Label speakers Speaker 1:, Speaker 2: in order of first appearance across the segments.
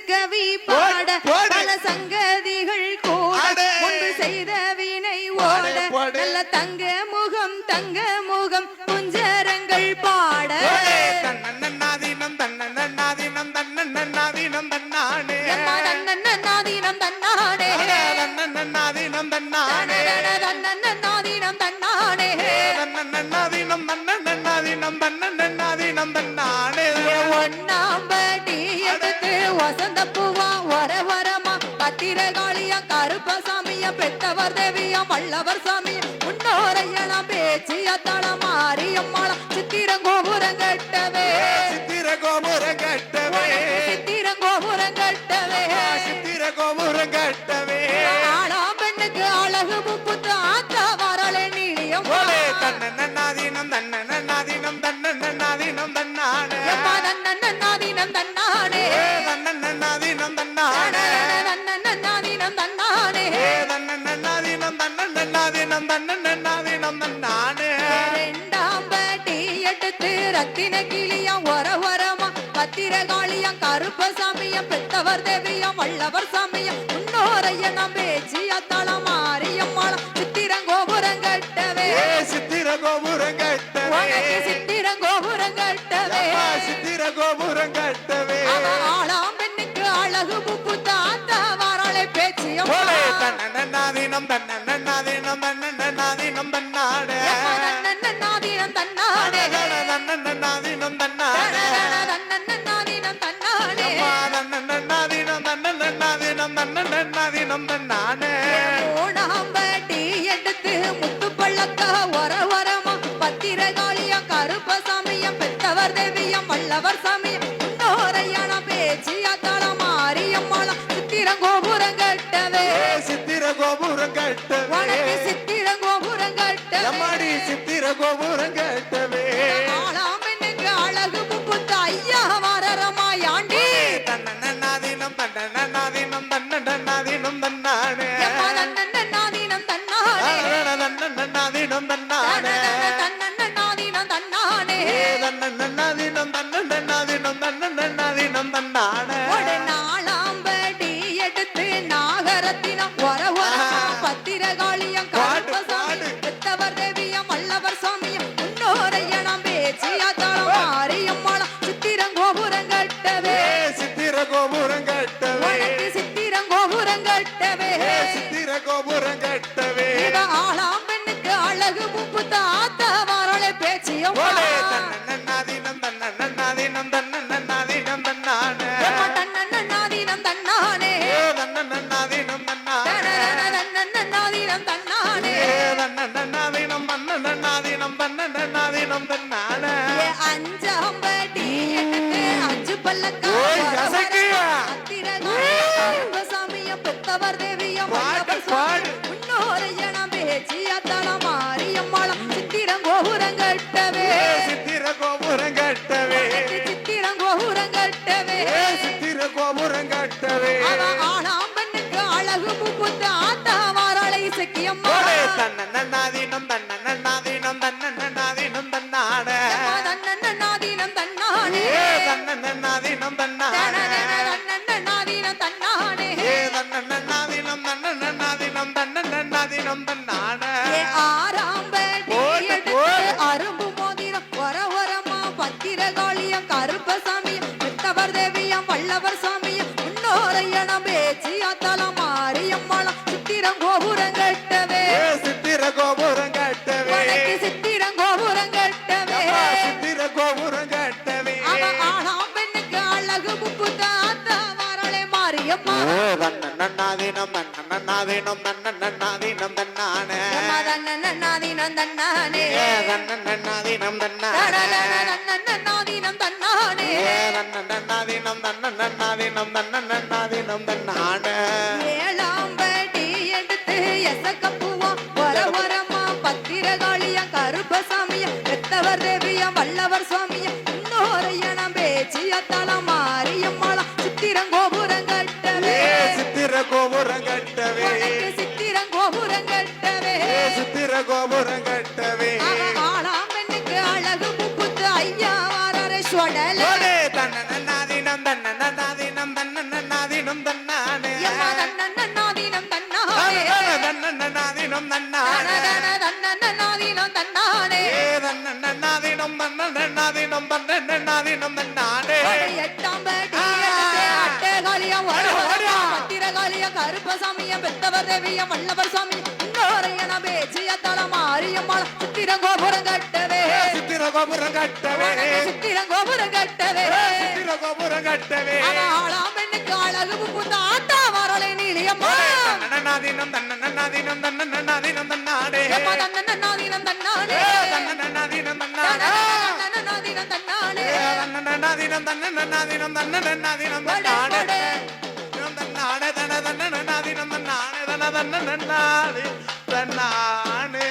Speaker 1: கவி பாட பல சங்கதிகள் கூட முன்பு செய்த வினை ஓட நல்ல தங்க முகம் குஞ்சரங்கள் பாட
Speaker 2: தன்னன்னாதீனம் தன்னன்னாதீனம் தன்னன்னாதீனம் தன்னானே
Speaker 1: தன்னன்னாதீனம் தன்னானே
Speaker 2: தன்னன்னாதீனம் தன்னானே
Speaker 1: தன்னன்னாதீனம் தன்னானே
Speaker 2: தன்னன்னாதீனம் தன்னன்னாதீனம் தன்னன்னாதீனம் தன்னானே
Speaker 1: ஒன்னாம்படி எடுத்து வசந்த பூவா வரமா பத்திரகாளியா கருப்பசாமியா பெத்தவர் தேவியா வல்லவர் சாமியா முன்னோரையெல்லாம் பேச்சியா தள மாரியம்மாளா சித்திரங்கோபுரம் கட்டவே
Speaker 2: சித்திரகோபுரம் கட்டவே
Speaker 1: சித்திரங்கோபுரம் கட்டவே
Speaker 2: சித்திரகோபுரம் கட்டவே
Speaker 1: ஆளாம் பெண்ணுக்கு அழகு முப்புத்து ஆத்தா வரலே நீளியம்
Speaker 2: தன்னன்னாதீனம் தன்னன்னாதீனம் தன்னன்னாதீனம் தன்னானே
Speaker 1: தன்னன்னாதீனம் தன்னானே
Speaker 2: தன்னன்னாதீனம் தன்னானே
Speaker 1: தன்னன்னாதீனம் தன்னானே
Speaker 2: தன்னன்னாதீனம் தன்னன்னாதீனம் தன்னன்னாதீனம் தன்னானே
Speaker 1: ரெண்டாம் பட்டி எடுத்து ரத்தின கிளியா வரமா பத்திரகாளியா கருப்பசாமியா பெத்தவர் தேவியா வல்லவர் சாமியா முன்னோரையெல்லாம் பேச்சியா தள மாரியம்மாளா சித்திரங்கோபுரம் கட்டவே
Speaker 2: சித்திரகோபுரம் கட்டவே
Speaker 1: சித்திரங்கோபுரம் கட்டவே
Speaker 2: சித்திரகோபுரம் கட்டவே
Speaker 1: ஆளாம் பெண்ணுக்கு அழகு முப்பு தாத்தா வரலை பேச்சியம்
Speaker 2: தன்னன்னாதீனம் தன்னன்னாதீனம் தன்னன்னாதீனம் தன்னானே
Speaker 1: தன்னன்னாதீனம் தன்னானே
Speaker 2: தன்னன்னாதீனம் தன்னானே
Speaker 1: தன்னன்னாதீனம் தன்னானே
Speaker 2: தன்னன்னாதீனம் தன்னன்னாதீனம் தன்னன்னாதீனம் தன்னானே
Speaker 1: ஓணாம்பட்டி எடுத்து முத்து பள்ளக்கா வரமா பத்திரகாளியா கருப்பசாமியா பெத்தவர் தேவியா வல்லவர் சாமியா முன்னோரையான பேச்சியா தள மாரியம்மாளா சித்திரங்கோபுரம் கட்டவே
Speaker 2: சித்திரகோபுரம் கட்டவே
Speaker 1: சித்திரங்கோபுரம் கட்டவே
Speaker 2: எம்மாடி சித்திரகோபுரம் கட்டவே
Speaker 1: ஆளாம் பெண்ணுக்கு அழகு முப்புத்து ஐயா வரமாயாண்டி
Speaker 2: தன்னன்னாதீனம் தன்னன்னாதீனம் தன்னன்னாதீனம் தன்னானே
Speaker 1: தன்னன்னாதீனம் தன்னானே
Speaker 2: தன்னன்னாதீனம் தன்னானே
Speaker 1: தன்னன்னாதீனம் தன்னானே
Speaker 2: தன்னன்னாதீனம் தன்னன்னாதீனம் தன்னன்னாதீனம் தன்னானே
Speaker 1: ஒரு நாளாம்படி எடுத்து நாகரத்தினம் வரமா பத்திரகாளியம் கருப்பசாமி பெத்தவர் தேவியம் வல்லவர் சாமியம் முன்னோரையணம் பேச்சியா தள மாரியம்மாளா சித்திரங்கோபுரம் கட்டவே
Speaker 2: சித்திரகோபுரம் கட்டவே
Speaker 1: சித்திரங்கோபுரம் கட்டவே
Speaker 2: சித்திரகோபுரம் கட்டவே
Speaker 1: ஆளாம் பெண்ணுக்கு அழகு முப்பு தாத்தா வரலை பேச்சியம்
Speaker 2: தன்னன்னாதீனம் தன்னன்னாதீனம் தன்னன்னாதீனம் தன்னானே
Speaker 1: தன்னன்னாதீனம் தன்னானே
Speaker 2: தன்னன்னாதீனம் தன்னானே
Speaker 1: தன்னன்னாதீனம் தன்னானே
Speaker 2: தன்னன்னாதீனம் தன்னன்னாதீனம் தன்னன்னாதீனம் தன்னானே
Speaker 1: அஞ்சாம் படி எடுத்து அஞ்சு பல்லக்கா சாமிய பெத்தவர் தேவியம் முன்னோரையணம் பேச்சியா தள மாரியம்மாளம் சித்திரங்கோபுரம் கட்டவே
Speaker 2: சித்திரகோபுரம் கட்டவே
Speaker 1: சித்திரங்கோபுரம் கட்டவே
Speaker 2: சித்திரகோபுரம் கட்டவே
Speaker 1: ஆளாம் பெண்ணுக்கு அழகு முப்புத்து ஆத்தா வரலை சக்கியம்மா
Speaker 2: தன்னன்னாதீனம் தன்னன்னாதீனம் தன்னன்னாதீனம் தன்னானே
Speaker 1: தன்னன்னாதீனம் தன்னானே
Speaker 2: தன்னன்னாதீனம் தன்னானே
Speaker 1: தன்னன்னாதீனம் தன்னானே
Speaker 2: தன்னன்னாதீனம் தன்னன்னாதீனம் தன்னன்னாதீனம் தன்னானே
Speaker 1: ஆறாம் படி எடுத்து அரும்பு மோதிரம் வரமா பத்திரகாளியம் கருப்பசாமியம் பெத்தவர் தேவியம் வல்லவர் சாமியம் முன்னோரையணம் பேச்சியா தள மாரியம்மாளா சித்திரங்கோபுரம் கட்டவே
Speaker 2: சித்திரகோபுரம் கட்டவே
Speaker 1: சித்திரங்கோபுரம் கட்டவே
Speaker 2: சித்திரகோபுரம் கட்டவே
Speaker 1: ஆளாம் பெண்ணுக்கு அழகு முப்பு தாத்தா வரலை மாரியம்மா
Speaker 2: தன்னன்னாதீனம் தன்னன்னாதீனம் தன்னன்னாதீனம் தன்னானே
Speaker 1: தன்னன்னாதீனம் தன்னானே
Speaker 2: தன்னன்னாதீனம் தன்னானே
Speaker 1: தன்னன்னாதீனம் தன்னானே
Speaker 2: தன்னன்னாதீனம் தன்னன்னாதீனம் தன்னன்னாதீனம் தன்னானே
Speaker 1: ஏழாம் படி எடுத்து எசக்கப்பூவா வரமா பத்திரகாளியம் கருப்பசாமியம் பெத்தவர் தேவியம் வல்லவர் சுவாமியம் முன்னோரையணம் பேச்சியா தள மாரியம்மாளா சித்திரங்கோபுரம் கட்டவே
Speaker 2: சித்திரகோபுரம் கட்டவே
Speaker 1: சித்திரங்கோபுரம் கட்டவே
Speaker 2: சித்திரகோபுரம் கட்டவே
Speaker 1: ஆளாம் பெண்ணுக்கு அழகு முப்புத்து ஐயா வரரை சொடல
Speaker 2: தன்னன்னாதீனம் தன்னன்னாதீனம் தன்னன்னா தன்னண்ணாதினம் தன்னண்ணாதினம் தன்னண்ணாதினம் தன்னானே
Speaker 1: எட்டாம் படி அட்டகாலியம் பத்திரகாலியம் கருப்பசாமியம் பெத்தவர் தேவியம் வல்லவர் சாமி இன்னொரையன பேச்சிய தலமாரியம்மாள் சித்திரங்கோபுரம் கட்டவே
Speaker 2: சித்திரகோபுரம் கட்டவே
Speaker 1: சித்திரங்கோபுரம் கட்டவே
Speaker 2: சித்திரகோபுரம் கட்டவே
Speaker 1: ஆளாம் பெண்ணுக்கு அழகு புகுந்த ஆத்தா வரலை நீலியம்மா
Speaker 2: தன்னண்ணாதினம் தன்னண்ணாதினம் தன்னண்ணாதினம் தன்னானே
Speaker 1: தன்னண்ணாதினம் தன்னானே
Speaker 2: தன்னண்ணாதினம் தன்னானே
Speaker 1: தன்னண்ணாதினம் தன்னானே
Speaker 2: தன்னண்ணாதினம் தன்னண்ணாதினம் தன்னண்ணாதினம் தன்னானே தன்னானே தன தன்னண்ணாதினம் தன்னானே தன தன்னண்ணாதி தன்னானே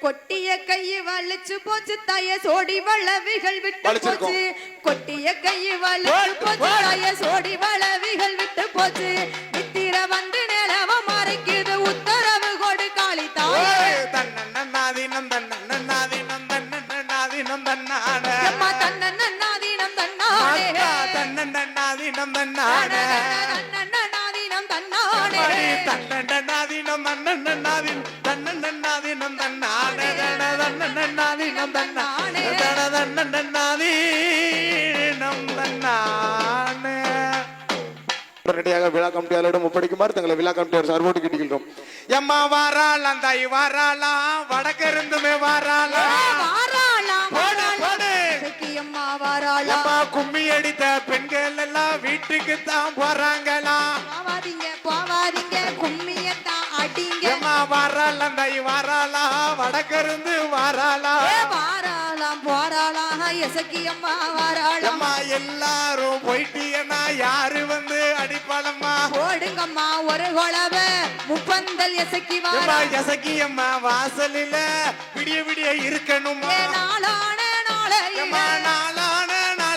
Speaker 1: கொட்டிய கையை வலிச்சு போச்சு தாய சோடி வளவிகள் விட்டு போச்சு கொட்டிய கையை வலிச்சு போச்சு தாய சோடி வளவிகள் விட்டு போச்சு நித்திர வந்து நிலவ மறைக்குது உத்தரவு கொடு காளி தாயே
Speaker 2: தன்னண்ணாதினம் தன்னண்ணாதினம் தன்னண்ணாதினம் தன்னானே
Speaker 1: அம்மா தன்னண்ணாதினம் தன்னானே
Speaker 2: தன்னண்ணாதினம் தன்னானே
Speaker 1: தன்னண்ணாதினம் தன்னானே
Speaker 2: தன்னண்ணாதினம் தன்னண்ணாதினம் தன்னண்ணாதினம் தன்னானே தன்னண்ணாதினம் தன்னானே தன்னண்ணாதினம் தன்னானே உடனடியாக விழா கமிட்டியாளரிடம் ஒப்படைக்குமாறு தங்களை விழா கமிட்டியார் சார்போடு கேட்டுக்கின்றோம். எம்மா வாராளாம் தாய் வாராளாம் வடக்கிருந்துமே வாராளாம்
Speaker 1: அம்மா வாராளா
Speaker 2: எம்மா கும்மி அடித்த பெண்கள் எல்லாம் வீட்டுக்கு தான் போறாங்களாம்.
Speaker 1: போவாதீங்க கும்மியத்தான் அடிங்க
Speaker 2: எம்மா வாராளாம் தாய் வாராளாம் வடக்கிருந்து வாராளாம்
Speaker 1: வாராளாம் போராளாம் எசக்கி அம்மா வாராளாம்
Speaker 2: எம்மா எல்லாரும் போயிட்டீங்கன்னா யாரு வந்து அடிப்பாளம்மா
Speaker 1: போடுங்கம்மா ஒரு குழவ முப்பந்தல் எசக்கி
Speaker 2: எம்மா
Speaker 1: வாரா
Speaker 2: எசக்கி அம்மா வாசலில விடிய விடிய இருக்கணுமா
Speaker 1: நாளான நாளை
Speaker 2: எம்மா நாளான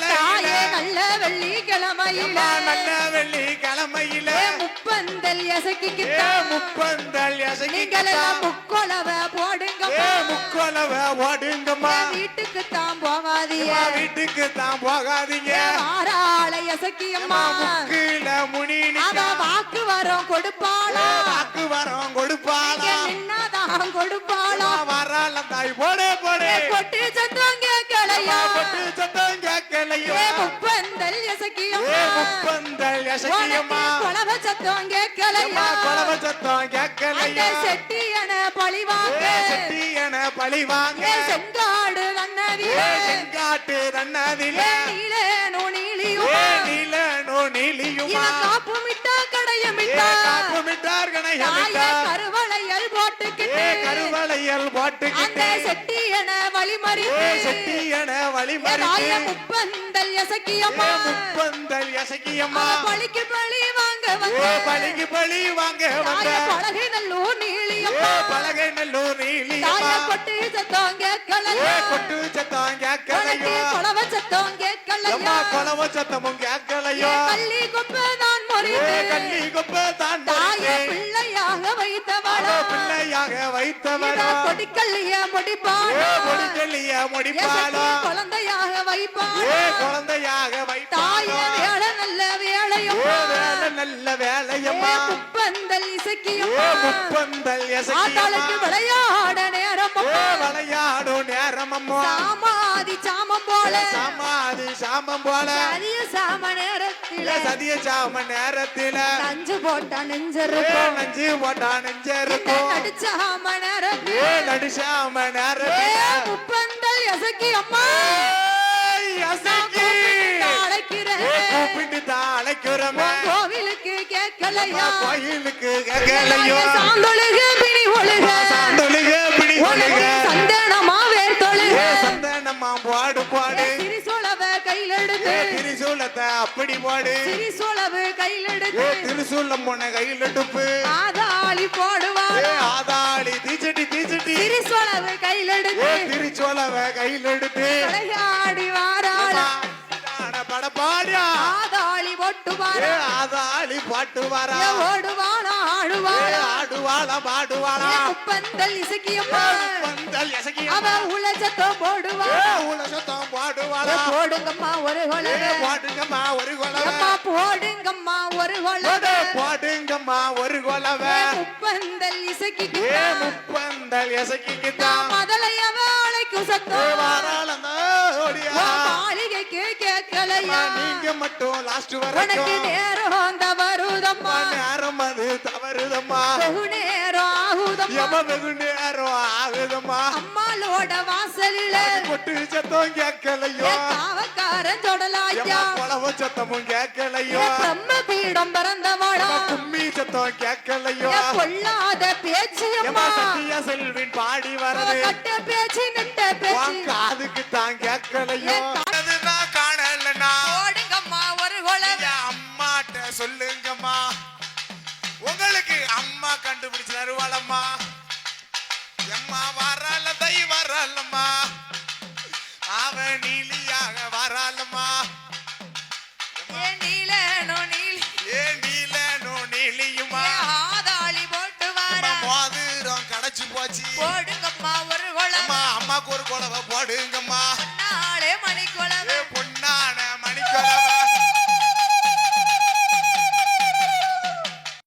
Speaker 1: தாயே
Speaker 2: நாளையில
Speaker 1: நல்ல வெள்ளிக்கிழமையில
Speaker 2: எம்மா நல்ல வெள்ளி கிழமையில
Speaker 1: முப்பந்தல் எசக்கிக்கு
Speaker 2: முப்பந்தல் எசக்கி
Speaker 1: நீங்களெல்லாம் முக்கொழவ போடுங்கம்மா
Speaker 2: முக்கொலவ ஓடுங்கம்மா
Speaker 1: வீட்டுக்கு தான் போவாதீங்க
Speaker 2: எம்மா வீட்டுக்கு தான் போகாதீங்க
Speaker 1: வாராள எசக்கி அம்மா
Speaker 2: முக்குல முனி
Speaker 1: அவ வாக்கு வரோம் கொடுப்பாளா
Speaker 2: வாக்கு வரம் கொடுப்பாளா
Speaker 1: நின்னாதான் கொடுப்பாளா
Speaker 2: வராளம் தாய் போடே போடே
Speaker 1: கொட்டி சத்தம் கேட்கலையா
Speaker 2: கொட்டு சத்தம் கேட்கலையோ
Speaker 1: முப்பந்தல் எசக்கி அம்மா
Speaker 2: முப்பந்தல் எசக்கியம்மா
Speaker 1: கொலவ சத்தம் கேட்கலையா
Speaker 2: கொலவ சத்தம் கேட்கலையோ
Speaker 1: செட்டியன பழிவாங்க
Speaker 2: செட்டி என பழி வாங்க
Speaker 1: செங்காடு நன்னதிலே
Speaker 2: செங்காட்டு தன்னதில
Speaker 1: நீலேனோ நீலியுமா
Speaker 2: நீலனோ நீலியுமா
Speaker 1: இவன் காப்பு மிட்டா கடைய மிட்டா
Speaker 2: காப்பு மிட்டார் கணையமிட்டா
Speaker 1: கருவளையல் போட்டுக்கிட்டு
Speaker 2: கருவளையல்
Speaker 1: அந்த
Speaker 2: போட்டுக்கிட்டு
Speaker 1: செட்டியன வழிமறித்து
Speaker 2: செட்டி என வழி
Speaker 1: தாய
Speaker 2: மறித்து
Speaker 1: முப்பந்தல் எசக்கியம்மா
Speaker 2: முப்பந்தல் எசக்கியம்மா
Speaker 1: பழிக்கு பழி வாங்க வந்த
Speaker 2: பழிக்கு பழி வாங்க வந்த
Speaker 1: தாய பழகை நல்லூர் நீலியம்மா
Speaker 2: பலகை நல்லூர்
Speaker 1: தாய
Speaker 2: நீலியம்மா
Speaker 1: கொட்டு சத்தம் கேட்கலையா
Speaker 2: கொட்டு சத்தம் கேட்கலையோ
Speaker 1: கொலவ சத்தம் கேட்கலையா
Speaker 2: எம்மா கொலவ சத்தமும் கேட்கலையோ
Speaker 1: கள்ளி குப்பதான் முறித்து
Speaker 2: கண்ணி கொப்ப தான்
Speaker 1: தாய பிள்ளையாக வைத்தவளா
Speaker 2: பிள்ளையாக வைத்தவரோ
Speaker 1: கொடிக்கல்லிய முடிப்பாளா
Speaker 2: முடிக்கலிய முடிப்பாளோ
Speaker 1: குழந்தையாக வைப்பாளா
Speaker 2: குழந்தையாக
Speaker 1: தாய
Speaker 2: வைப்பாளோ
Speaker 1: வேலை நல்ல வேலையம்மா
Speaker 2: வேலை நல்ல வேலையம்மா
Speaker 1: முப்பந்தல் இசக்கியம்மா
Speaker 2: முப்பந்தல்
Speaker 1: ஆத்தாளுக்கு
Speaker 2: எசக்கியம்மா
Speaker 1: விளையாட நேரம்
Speaker 2: விளையாடும் நேரமம்மோ
Speaker 1: சாமாதி சாமம் போல
Speaker 2: சமாதி சாமம் போல
Speaker 1: சரிய சாம நேரத்தில
Speaker 2: சதிய சாம நேரத்தில
Speaker 1: நஞ்சு போட்டா நெஞ்சிருக்கும்
Speaker 2: நஞ்சு போட்டா நெஞ்சருக்கும்
Speaker 1: நடிச்சாம நேரத்தில
Speaker 2: நடிச்சாம நேரத்தில
Speaker 1: முப்பந்தல் எசக்கி அம்மா
Speaker 2: அசக்கி
Speaker 1: அழைக்கிறேன்
Speaker 2: கூப்பிட்டு தான் அழைக்கிறோமே
Speaker 1: கோவிலுக்கு கேட்கலையா
Speaker 2: கோயிலுக்கு கேட்கலையோ
Speaker 1: சாந்தொழுக பிணி ஒழுக
Speaker 2: தொழுக பிடி தொழுக
Speaker 1: சந்தனமா வேர் தொழுக
Speaker 2: சந்தனமா பாடு பாடு
Speaker 1: திரிசூலவ கையில் எடுத்து
Speaker 2: திரிசூலத்தை அப்படி பாடு
Speaker 1: திரிசூலவு கையில் எடுத்து
Speaker 2: திரிசூலம் போன கையில் எடுப்பு
Speaker 1: ஆதாளி போடுவார்
Speaker 2: ஆதாளி தீச்சட்டி தீச்சட்டி
Speaker 1: திரிசூலவு கையில் எடுத்து
Speaker 2: திரிச்சோலவ கையில் எடுத்து
Speaker 1: விளையாடி வாராள
Speaker 2: படப்பாடியா
Speaker 1: ஆதாளி ஒட்டுவார்
Speaker 2: ஆதாளி பாட்டு வரா
Speaker 1: ஓடுவாளா ஆடுவாளா
Speaker 2: ஆடுவாளா பாடுவாளா
Speaker 1: முப்பந்தல் இசக்கியம்மா
Speaker 2: பந்தல் எசகி
Speaker 1: அவ உலசத்தம் போடுவாள்
Speaker 2: உலசத்தம் பாடுவாளா
Speaker 1: போடுங்கம்மா ஒரு கொலவை
Speaker 2: பாடுங்கம்மா ஒரு கொலவை
Speaker 1: அம்மா போடுங்கம்மா ஒரு கொலவை
Speaker 2: பாடுங்கம்மா ஒரு கொலவை
Speaker 1: முப்பந்தல் இசக்கிக்கு
Speaker 2: முப்பந்தல் எசகிக்குதான்
Speaker 1: முதலையவ அழைக்கு சத்தம்
Speaker 2: வாராளம் ஓடியா
Speaker 1: மாளிகைக்கு கேட்கலையா
Speaker 2: நீங்க மட்டும் லாஸ்ட்
Speaker 1: உனக்கு
Speaker 2: வரைக்கும்
Speaker 1: நேரம் தவறுதம்மா
Speaker 2: நேரம் அது தவறுதம்மா
Speaker 1: வெகு நேரம் ஆகுதம்மா
Speaker 2: எம வெகு நேரம் ஆகுதம்மா
Speaker 1: அம்மாளோட வாசலில
Speaker 2: கொட்டு சத்தம் கேட்கலையோ
Speaker 1: காவக்காரன் தொடலாயா
Speaker 2: குளவ சத்தமும் கேட்கலையோ
Speaker 1: பிரம்ம பீடம் பிறந்தவாடா
Speaker 2: கும்மி சத்தம் கேட்கலையோ
Speaker 1: பொல்லாத பேச்சு அம்மா
Speaker 2: சத்திய செல்வின் பாடி வரது
Speaker 1: கட்ட பேச்சு நெட்ட பேச்சு
Speaker 2: காதுக்கு தான் கேட்கலையோ அதுதான் காணலனா
Speaker 1: ஓடுங்கம்மா ஒரு குளம்
Speaker 2: அம்மாட்ட சொல்லுங்கம்மா உங்களுக்கு அம்மா கண்டுபிடிச்சு தருவாளம்மா எம்மா வரல தை வரலம்மா அவ நீலியாக வரலம்மா நீலியுமா
Speaker 1: ஆதாளி போட்டு வாரா
Speaker 2: மோதிரம் கடைச்சு போச்சு
Speaker 1: போடுங்கம்மா ஒரு குளம்
Speaker 2: அம்மாக்கு ஒரு குழவை போடுங்கம்மா